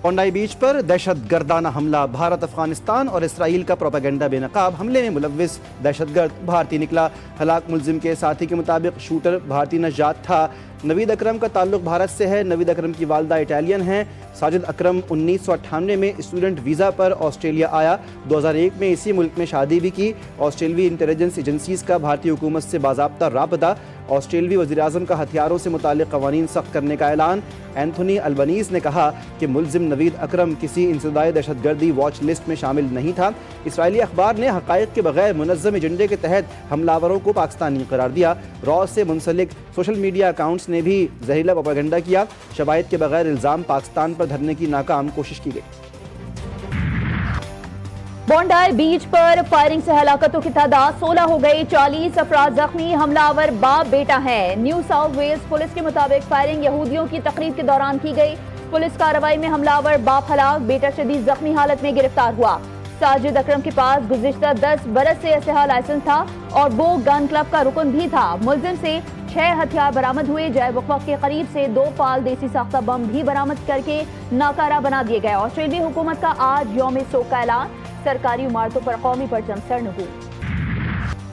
बोंडाई बीच पर दहशतगर्दाना हमला, भारत, अफगानिस्तान और इसराइल का प्रोपेगेंडा बेनकाब। हमले में मुलव्विस दहशतगर्द भारतीय निकला। हलाक मुलजिम के साथी के मुताबिक शूटर भारतीय नजात था। नवीद अकरम का ताल्लुक भारत से है। नवीद अकरम की वालदा इटालियन हैं। साजिद अकरम 1998 में स्टूडेंट वीज़ा पर ऑस्ट्रेलिया आया। 2001 में इसी मुल्क में शादी भी की। ऑस्ट्रेलवी इंटेलिजेंस एजेंसीज का भारतीय हुकूमत से बाज़ाब्ता राबता। ऑस्ट्रेलवी वज़ीर-ए-आज़म का हथियारों से मुताल्लिक़ क़वानीन सख्त करने का ऐलान। एंथोनी अल्बनीज़ ने कहा कि मुलजिम नवीद अकरम किसी इंसदाई दहशतगर्दी वॉच लिस्ट में शामिल नहीं था। इसराइली अखबार ने हक़ाइक़ के बगैर मुनज़्ज़म एजेंडे के तहत हमलावरों को पाकिस्तानी करार दिया। रॉ से मुंसलिक सोशल मीडिया अकाउंट्स ने भी जहरीला प्रोपेगेंडा किया। शवाहिद के बगैर इल्ज़ाम पाकिस्तान पर धरने की नाकाम कोशिश की गई। बोंडाई बीच पर फायरिंग से हलाकतों की तादाद 16 हो गई। 40 अफराद जख्मी। हमलावर बाप बेटा है। न्यू साउथ वेल्स पुलिस के मुताबिक फायरिंग यहूदियों की तकरीब के दौरान की गई। पुलिस कार्रवाई में हमलावर बाप हलाक, बेटा शदीद जख्मी हालत में गिरफ्तार हुआ। साजिद अकरम के पास गुज़िश्ता 10 बरस से असलहा लाइसेंस था और वो गन क्लब का रुकन भी था। मुलजिम से 6 हथियार बरामद हुए। जय वक़्फ़ के करीब से 2 फाल देसी साख्ता बम भी बरामद करके नाकारा बना दिए गए। ऑस्ट्रेलिया हुकूमत का आज यौम सोग का ऐलान। सरकारी इमारतों पर कौमी परचम सरनगू।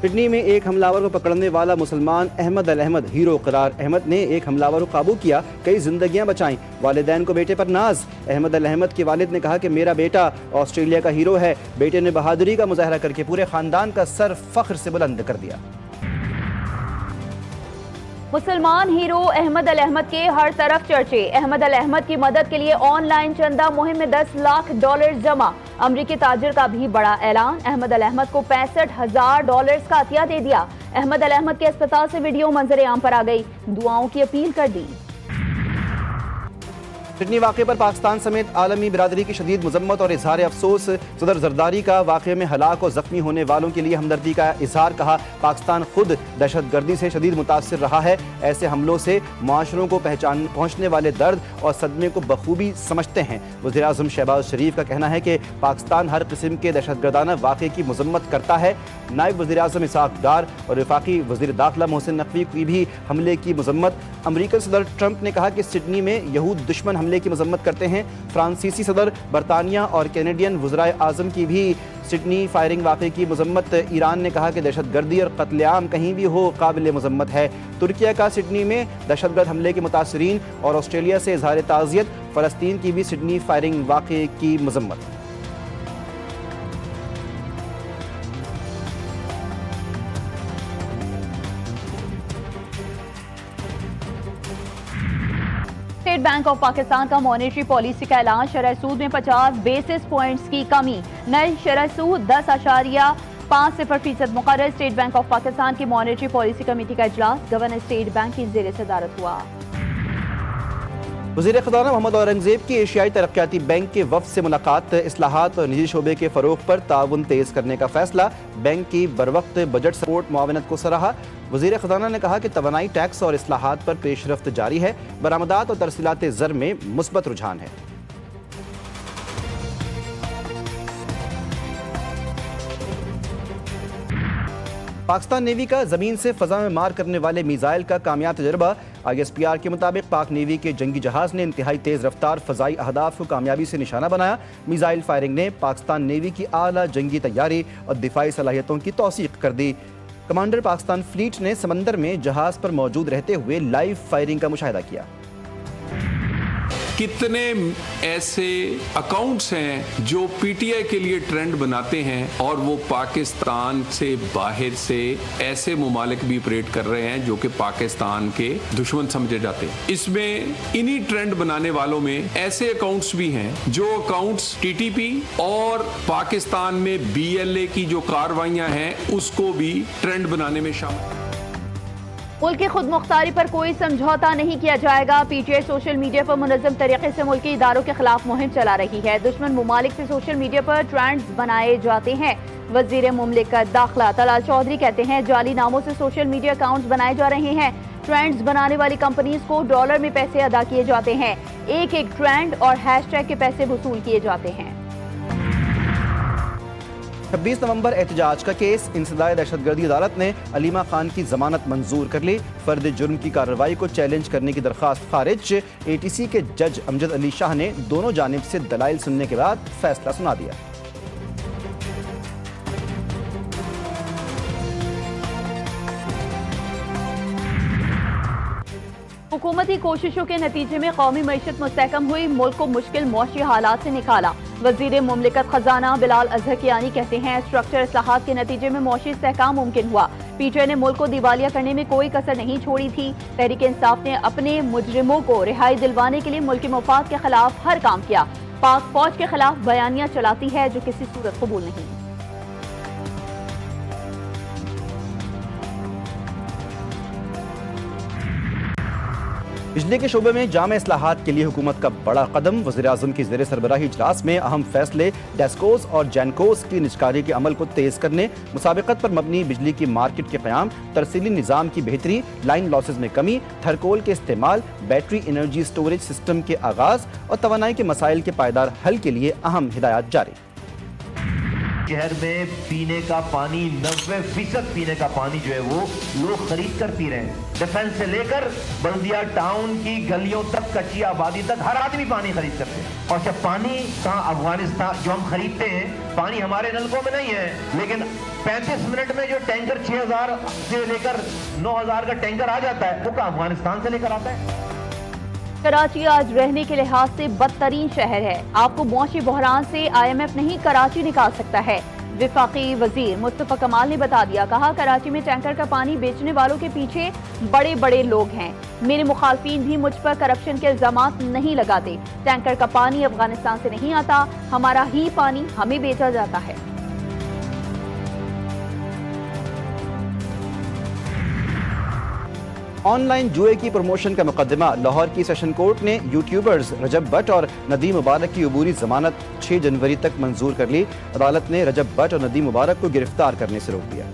सिडनी में एक हमलावर को पकड़ने वाला मुसलमान अहमद अल अहमद हीरो करार। अहमद ने एक हमलावर को काबू किया, कई जिंदगियां बचाईं। वालिदैन को बेटे पर नाज। अहमद अल अहमद के वालिद ने कहा कि मेरा बेटा ऑस्ट्रेलिया का हीरो है। बेटे ने बहादुरी का मुजाहरा करके पूरे खानदान का सर फख्र से बुलंद कर दिया। मुसलमान हीरो अहमद अल अहमद के हर तरफ चर्चे। अहमद अल अहमद की मदद के लिए ऑनलाइन चंदा मुहिम में $10 लाख जमा। अमरीकी ताजिर का भी बड़ा ऐलान। अहमद अल अहमद को $65,000 का अतिया दे दिया। अहमद अल अहमद के अस्पताल से वीडियो मंजर आम पर आ गई। दुआओं की अपील कर दी। सिडनी वाक़े पर पाकिस्तान समेत आलमी बिरादरी की शदीद मजम्मत और इजहार अफसोस। सदर जरदारी का वाक़े में हलाक और जख्मी होने वालों के लिए हमदर्दी का इजहार। कहा पाकिस्तान खुद दहशतगर्दी से शदीद मुतासिर रहा है। ऐसे हमलों से माशरों को पहुँचने वाले दर्द और सदमे को बखूबी समझते हैं। वज़ीर-ए-आज़म शहबाज शरीफ का कहना है कि पाकिस्तान हर किस्म के दहशतगर्दाना वाक़े की मजम्मत करता है। नायब वज़ीर-ए-आज़म इसहाक़ डार और वफाकी वज़ीर दाखिला मोहसिन नकवी की भी हमले की मजम्मत। अमरीकी सदर ट्रंप ने कहा कि सिडनी में यहूद दुश्मन हमले की मजम्मत करते हैं। फ्रांसीसी सदर, बरतानिया और कैनेडियन वज़राए आज़म की भी सिडनी फायरिंग वाक़े की मजम्मत। ईरान ने कहा कि दहशतगर्दी और कत्लेआम कहीं भी हो काबिल मजम्मत है। तुर्किया का सिडनी में दहशतगर्द हमले के मुतासरीन और ऑस्ट्रेलिया से इजहार ताज़ियत। फ़लस्तीन की भी सिडनी फायरिंग वाक़े की मजम्मत। स्टेट बैंक ऑफ पाकिस्तान का मॉनेटरी पॉलिसी का ऐलान। शरह सूद में 50 बेसिस पॉइंट्स की कमी। नए शरह सूद 10.50% मुकर्रर। स्टेट बैंक ऑफ पाकिस्तान की मॉनेटरी पॉलिसी कमेटी का इजलास गवर्नर स्टेट बैंक की ज़ेर सदारत हुआ। वज़ीर ख़ज़ाना मोहम्मद औरंगज़ेब की एशियाई तरक्याती बैंक के वफ़द से मुलाकात। इस्लाहात और निजी शोबे के फ़रोग़ पर ताउन तेज़ करने का फ़ैसला। बैंक की बरवक्त बजट सपोर्ट मुआवनत को सराहा। वज़ीर ख़ज़ाना ने कहा कि तवानाई टैक्स और इस्लाहात पर पेशरफ्त जारी है। बरामदात और तरसीलात ज़र में मुस्बत रुझान है। पाकिस्तान नेवी का ज़मीन से फ़ज़ा में मार करने वाले मीज़ाइल का कामयाब तजर्बा। ISPR के मुताबिक पाक नेवी के जंगी जहाज़ ने इंतहाई तेज़ रफ्तार फ़ज़ाई अहदाफ को कामयाबी से निशाना बनाया। मीज़ाइल फायरिंग ने पाकिस्तान नेवी की आला जंगी तैयारी और दिफाई सलाहियतों की तौसीक़ कर दी। कमांडर पाकिस्तान फ्लीट ने समंदर में जहाज़ पर मौजूद रहते हुए लाइव फायरिंग का मुशाहिदा किया। कितने ऐसे अकाउंट्स हैं जो पीटीआई के लिए ट्रेंड बनाते हैं और वो पाकिस्तान से बाहर से ऐसे मुमालिक भी ऑपरेट कर रहे हैं जो कि पाकिस्तान के दुश्मन समझे जाते हैं। इसमें इन्हीं ट्रेंड बनाने वालों में ऐसे अकाउंट्स भी हैं जो अकाउंट्स टीटीपी और पाकिस्तान में BLA की जो कार्रवाइयां हैं उसको भी ट्रेंड बनाने में शामिल। मुल्क की खुद मुख्तारी पर कोई समझौता नहीं किया जाएगा। PTI सोशल मीडिया पर मुनज़्ज़म तरीके से मुल्की इदारों के खिलाफ मुहिम चला रही है। दुश्मन मुमालिक से सोशल मीडिया पर ट्रेंड्स बनाए जाते हैं। वज़ीर मुमलिकत दाखिला तलाल चौधरी कहते हैं जाली नामों से सोशल मीडिया अकाउंट्स बनाए जा रहे हैं। ट्रेंड्स बनाने वाली कंपनीज को डॉलर में पैसे अदा किए जाते हैं। एक एक ट्रेंड और हैशटैग के पैसे वसूल किए जाते हैं। 26 नवंबर एहतजाज का केस। इंसदाए दहशतगर्दी अदालत ने अलीमा खान की जमानत मंजूर कर ली। फर्द जुर्म की कार्रवाई को चैलेंज करने की दरख्वास्त खारिज। ATC के जज अमजद अली शाह ने दोनों जानिब से दलाइल सुनने के बाद फैसला सुना दिया। हुकूमती कोशिशों के नतीजे में कौमी मईशत मुस्तहकम हुई, मुल्क को मुश्किल मौशी हालात से निकाला। वजीर मुमलिकत खजाना बिलाल अजहर कियानी कहते हैं स्ट्रक्चर इस्लाहात के नतीजे में मौशी इस्तेहकाम मुमकिन हुआ। PTI ने मुल्क को दिवालिया करने में कोई कसर नहीं छोड़ी थी। तहरीक इंसाफ ने अपने मुजरिमों को रिहाई दिलवाने के लिए मुल्क के मफाद के खिलाफ हर काम किया। पाक फौज के खिलाफ बयानियां चलाती है जो किसी सूरत कबूल नहीं। बिजली के शोबे में जामे इस्लाहात के लिए हुकूमत का बड़ा कदम। वज़ीर-ए-आज़म की ज़ेर सरबराही इजलास में अहम फैसले। डेस्कोस और जैनकोस की निजकारी के अमल को तेज़ करने, मुसाबिकत पर मबनी बिजली की मार्केट के क़याम, तरसीली निज़ाम की बेहतरी, लाइन लॉसेज में कमी, थर्कोल के इस्तेमाल, बैटरी एनर्जी स्टोरेज सिस्टम के आगाज़ और तवानाई के मसाइल के पायदार हल के लिए अहम हिदायत जारी। शहर में पीने का पानी 90% पीने का पानी जो है वो लोग खरीद कर पी रहे हैं। डिफेंस से लेकर बल्दिया टाउन की गलियों तक, कच्ची आबादी तक हर आदमी पानी खरीद करते हैं। और जब पानी कहाँ अफगानिस्तान जो हम खरीदते हैं, पानी हमारे नलकों में नहीं है, लेकिन 35 मिनट में जो टैंकर 6000 से लेकर 9000 का टैंकर आ जाता है वो कहाँ अफगानिस्तान से लेकर आता है। कराची आज रहने के लिहाज से बदतरीन शहर है। आपको मौशी बहरान से IMF नहीं कराची निकाल सकता है। विफाकी वजीर मुस्तफा कमाल ने बता दिया, कहा कराची में टैंकर का पानी बेचने वालों के पीछे बड़े बड़े लोग हैं। मेरे मुखालफिन भी मुझ पर करप्शन के इल्जामात नहीं लगाते। टैंकर का पानी अफगानिस्तान से नहीं आता, हमारा ही पानी हमें बेचा जाता है। ऑनलाइन जुए की प्रमोशन का मुकदमा। लाहौर की सेशन कोर्ट ने यूट्यूबर्स रजब भट्ट और नदीम मुबारक की अबूरी जमानत 6 जनवरी तक मंजूर कर ली। अदालत ने रजब भट्ट और नदीम मुबारक को गिरफ्तार करने से रोक दिया।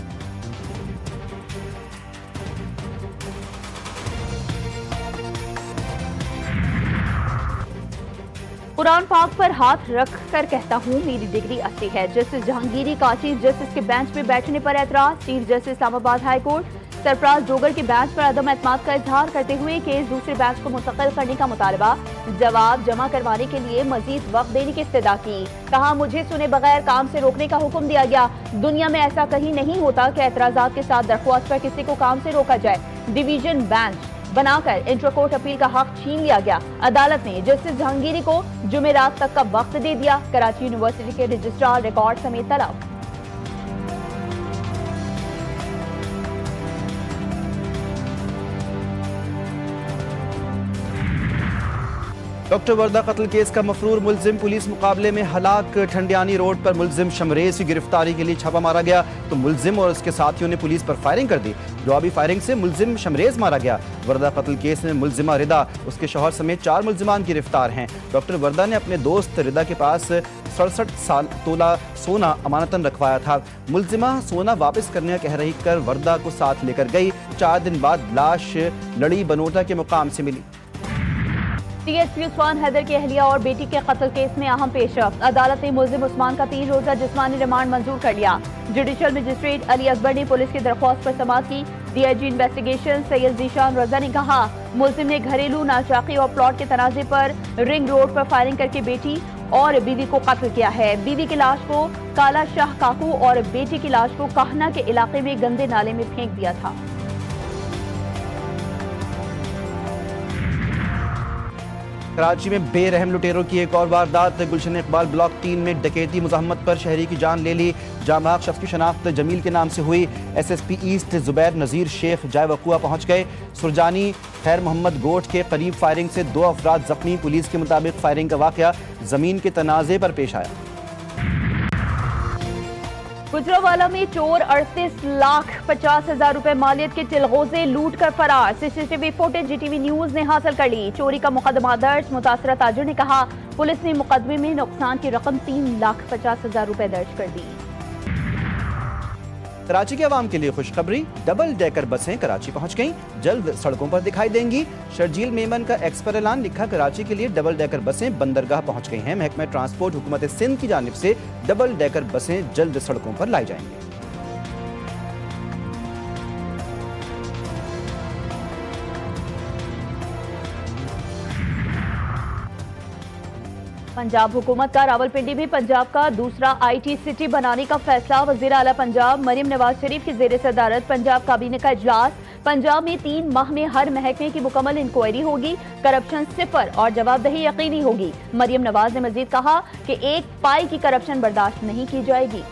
कुरान पाक पर हाथ रख कर कहता हूँ मेरी डिग्री असली है। जस्टिस जहांगीरी का चीफ जस्टिस के बेंच पे बैठने पर एतराज। Chief justice Islamabad high court Sarfaraz Dogar के बेंच पर अदम एतमाद का इजहार करते हुए केस दूसरे बेंच को मुंतकिल करने का मुतालबा। जवाब जमा करवाने के लिए मजीद वक्त देने की इस्तदा की। कहा मुझे सुने बगैर काम से रोकने का हुक्म दिया गया। दुनिया में ऐसा कहीं नहीं होता कि एतराजात के साथ दरख्वास्त पर किसी को काम से रोका जाए। डिवीजन बेंच बनाकर इंटर कोर्ट अपील का हक छीन लिया गया। अदालत ने जस्टिस जहांगीरी को जुमेरात तक का वक्त दे दिया। कराची यूनिवर्सिटी के रजिस्ट्रार रिकॉर्ड समेत तलब। डॉक्टर वर्दा कत्ल केस का मफरूर मुलजिम पुलिस मुकाबले में हलाक। ठंडियानी रोड पर मुलजिम शमरेज की गिरफ्तारी के लिए छापा मारा गया तो मुलजिम और उसके साथियों ने पुलिस पर फायरिंग कर दी। जवाबी फायरिंग से मुलजिम शमरेज मारा गया। वर्दा कत्ल केस में मुलजिमा रिदा, उसके शौहर समेत 4 मुलजिमान गिरफ्तार हैं। डॉक्टर वर्दा ने अपने दोस्त रिदा के पास 67 तोला सोना अमानतन रखवाया था। मुलजिमा सोना वापस करने कह रही कर वर्दा को साथ लेकर गई। 4 दिन बाद लाश लड़ी बनोटा के मुकाम से मिली। DSP उस्मान हैदर की अहलिया और बेटी के कत्ल केस में अहम पेशरफ्त। अदालत ने मुलजिम उस्मान का 3 रोजा जिस्मानी रिमांड मंजूर कर लिया। जुडिशल मजिस्ट्रेट अली अकबर ने पुलिस की दरख्वास्त पर समाअत की। DIG इन्वेस्टिगेशन सैयद जीशान रजा ने कहा मुलजिम ने घरेलू नाचाकी और प्लॉट के तनाजे पर रिंग रोड पर फायरिंग करके बेटी और बीवी को कत्ल किया है। बीवी की लाश को काला शाह काकू और बेटी की लाश को कहना के इलाके में गंदे नाले में फेंक दिया था। कराची में बेरहम लुटेरों की एक और वारदात। गुलशन इकबाल ब्लॉक 3 में डकैती मुजम्मत पर शहरी की जान ले ली। जामाक शख्स की शनाख्त जमील के नाम से हुई। SSP ईस्ट जुबैर नज़ीर शेख जाए वक़ुआ पहुँच गए। सुरजानी खैर मोहम्मद गोट के करीब फायरिंग से 2 अफराद जख्मी। पुलिस के मुताबिक फायरिंग का वाक़या ज़मीन के तनाज़े पर पेश आया। गुजरावाला में चोर 38,50,000 रुपए मालियत के चिलगोजे लूट कर फरार। CCTV फुटेज GTV न्यूज ने हासिल कर ली। चोरी का मुकदमा दर्ज। मुतासरा ताजिर ने कहा पुलिस ने मुकदमे में नुकसान की रकम 3,50,000 रुपए दर्ज कर दी। कराची के अवाम के लिए खुशखबरी, डबल डेकर बसें कराची पहुंच गईं, जल्द सड़कों पर दिखाई देंगी। शर्जील मेमन का एक्स पर ऐलान, लिखा कराची के लिए डबल डेकर बसें बंदरगाह पहुंच गई हैं। महकमा ट्रांसपोर्ट हुकूमत सिंध की जानिब से डबल डेकर बसें जल्द सड़कों पर लाई जाएंगी। पंजाब हुकूमत का रावलपिंडी में पंजाब का दूसरा IT सिटी बनाने का फैसला। वज़ीर आला पंजाब मरियम नवाज शरीफ की ज़ेर सदारत पंजाब काबीने का इजलास। पंजाब में 3 माह में हर महकमे की मुकम्मल इंक्वायरी होगी, करप्शन सिफर और जवाबदेही यकीनी होगी। मरियम नवाज ने मजीद कहा कि 1 पाई की करप्शन बर्दाश्त नहीं की जाएगी।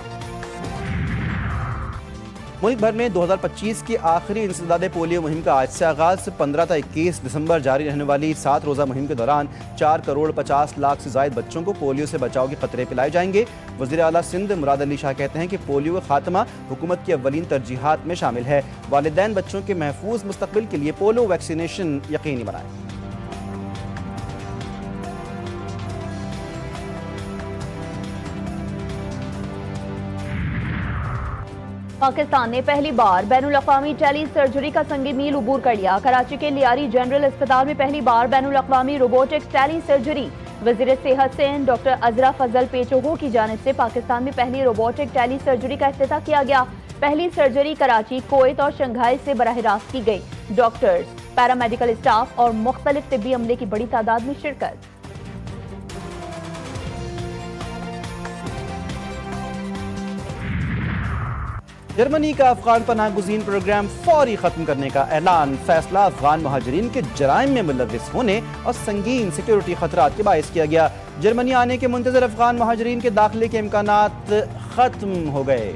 मुल्क भर में 2025 की आखिरी इंसदादे पोलियो मुहिम का आज से आगाज। 15 से 21 दिसंबर जारी रहने वाली 7 रोज़ा मुहिम के दौरान 4 करोड़ 50 लाख से जायद बच्चों को पोलियो से बचाव के खतरे पिलाए जाएंगे। वज़ीर आला सिंध मुराद अली शाह कहते हैं कि पोलियो का खात्मा हुकूमत की अव्वलीन तरजीहात में शामिल है। वालिदैन बच्चों के महफूज मुस्तकबिल के लिए पोलियो वैक्सीनेशन यकीनी बनाएं। पाकिस्तान ने पहली बार बैनुल अक़वामी टेली सर्जरी का संगी मील उबूर कर लिया। कराची के लियारी जनरल अस्पताल में पहली बार बैनुल अक़वामी रोबोटिक टेली सर्जरी। वज़ीर सेहत सिंध डॉक्टर अजरा फजल पेचोगो की जानिब से पाकिस्तान में पहली रोबोटिक टेली सर्जरी का इफ्तिताह किया गया। पहली सर्जरी कराची, कुवैत और शंघाई से बराह रास्त की गई। डॉक्टर्स, पैरामेडिकल स्टाफ और मुख्तलिफ तिब्बी अमले की बड़ी तादाद में शिरकत। जर्मनी का अफगान पनाह गुज़ीन प्रोग्राम फौरी खत्म करने का ऐलान। फैसला अफगान महाजरीन के जराइम में मुलव्विस होने और संगीन सिक्योरिटी खतरात के बायस किया गया। जर्मनी आने के मुंतज़र अफगान महाजरीन के दाखिले के इम्कानात खत्म हो गए।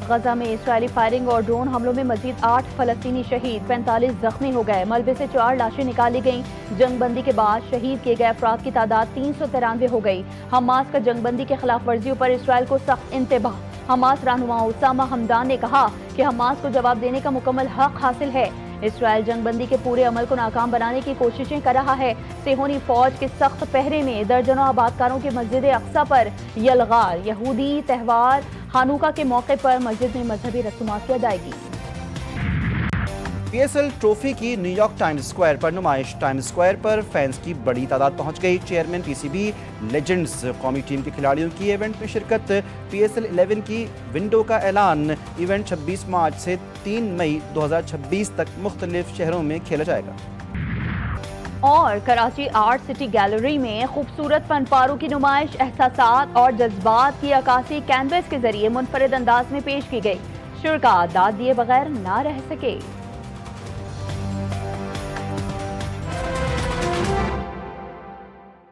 गजा में इसराइली फायरिंग और ड्रोन हमलों में मजीद 8 फलस्तीनी शहीद, 45 जख्मी हो गए। मलबे से 4 लाशें निकाली गईं। जंगबंदी के बाद शहीद किए गए अफराद की तादाद 393 हो गई। हमास का जंगबंदी के खिलाफ वर्जियों पर इसराइल को सख्त इंतबाह। हमास रहनुमा उसामा हमदान ने कहा कि हमास को जवाब देने का मुकम्मल हक हासिल है। इसराइल जंगबंदी के पूरे अमल को नाकाम बनाने की कोशिशें कर रहा है। सेहोनी फौज के सख्त पहरे में दर्जनों आबादकारों के मस्जिद अक्सा पर यलगार। यहूदी त्यौहार हानुका के मौके पर मस्जिद में मजहबी रस्मात की अदायगी। PSL ट्रॉफी की न्यूयॉर्क टाइम्स स्क्वायर पर नुमाइश। टाइम्स स्क्वायर पर फैंस की बड़ी तादाद पहुंच गई। चेयरमैन PCB लेजेंड्स कौमी टीम के खिलाड़ियों की इवेंट में शिरकत। PSL 11 की विंडो का ऐलान। इवेंट 26 मार्च से 3 मई 2026 तक मुख्तलिफ शहरों में खेला जाएगा। और कराची आर्ट सिटी गैलरी में खूबसूरत फनपारों की नुमाइश, एहसासात और जज्बात की अक्कासी कैनवस के जरिए मुनफरिद अंदाज में पेश की गई। शुरा दाद दिए बगैर ना रह सके।